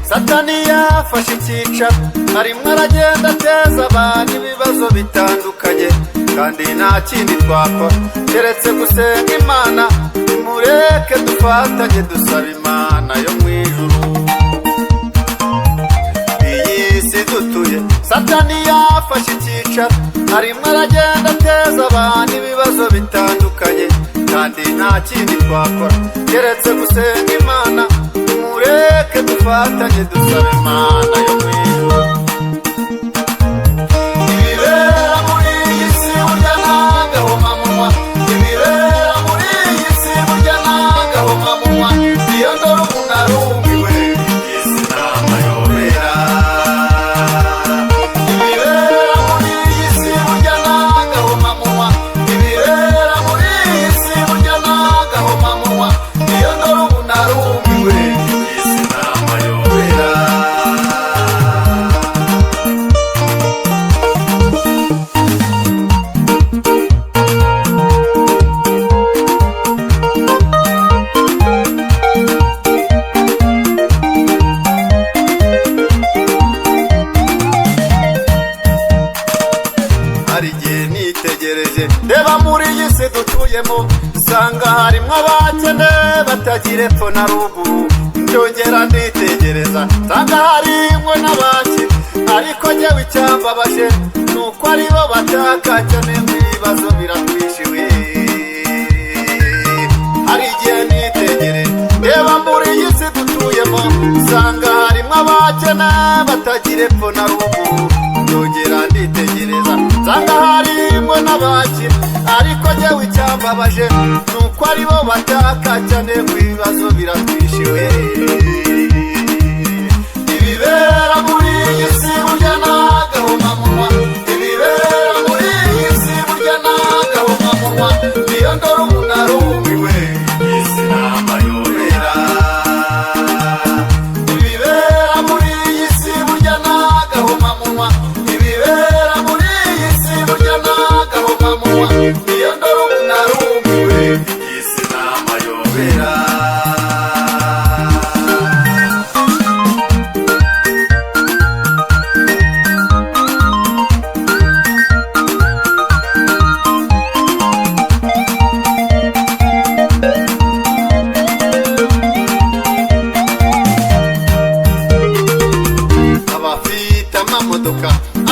Satani yafashe icyicaro arimo aragenda ateza abantu ibibazo bitandukanye, kandi nta kindi twakora keretse gusenga Imana. Nimureke dufatanye dusaba Imana yo mu ijuru. Iyi si dutuye Satani yafashe icyicaro arimo aragenda ateza abantu ibibazo bitandukanye, kandi nta kindi twakora keretse gusenga Imana. Nimureke dufatanye dusaba Imana yo mu ijuru. Ibibera muri iyi si burya n'agahomamunwa, ibibera muri iyi si burya n'agahomamunwa. Iyo ndora umuntu arumiwe, iyi si ni amayobera. Ibibera muri iyi si burya n'agahomamunwa, ibibera muri iyi si burya n'agahomamunwa. Iyo ndora umuntu arumiwe, nitegereje reba muri iyi si dutuyemo, usanga harimo abakene batagira epfo na ruguru. Ndongera nditegereza nsanga harimo n'abakire, ariko njyewe icyambabaje nuko aribo bataka cyane ngo ibibazo biratwishiwe. Hari igihe nitegereje reba muri iyi si dutuyemo, usanga harimo abakene batagira epfo na ruguru. Ndongera nditegereza nsanga harimo n'abakire, ariko njyewe icyambabaje nuko aribo bataka cyane ngo ibibazo biratwishiwe. Ibibera muri iyi si burya n'agahomamunwa, ibibera muri iyi si burya n'agahomamunwa. Iyo ndora umuntu arumiwe, iyi si ni amayobera. Ibibera muri iyi si burya n'agahomamunwa, ibibera muri iyi si burya n'agahomamunwa. Iyo ndora umuntu arumiwe, iyi si ni amayobera.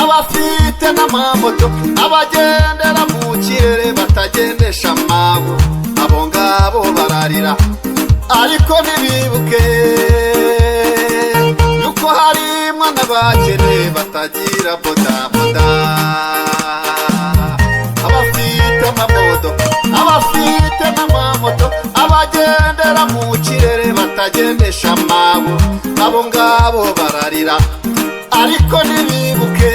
Abafite n'amamoto, abagendera mu kirere batagendesha amaguru, abo ngabo bararira ariko ntibibuke yuko harimo n'abakene batagira bodaboda. Abafite n'amamoto, abagendera mu kirere batagendesha amaguru, abo ngabo bararira ariko ntibibuke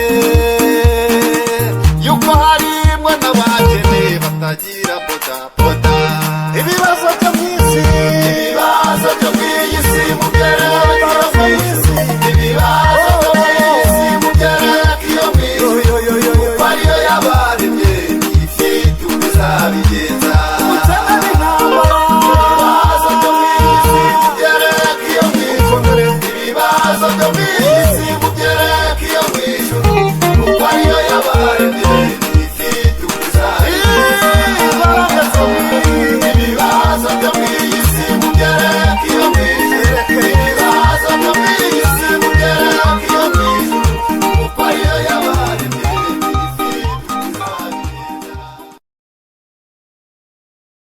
yuko harimo n'abakene batagira bodaboda.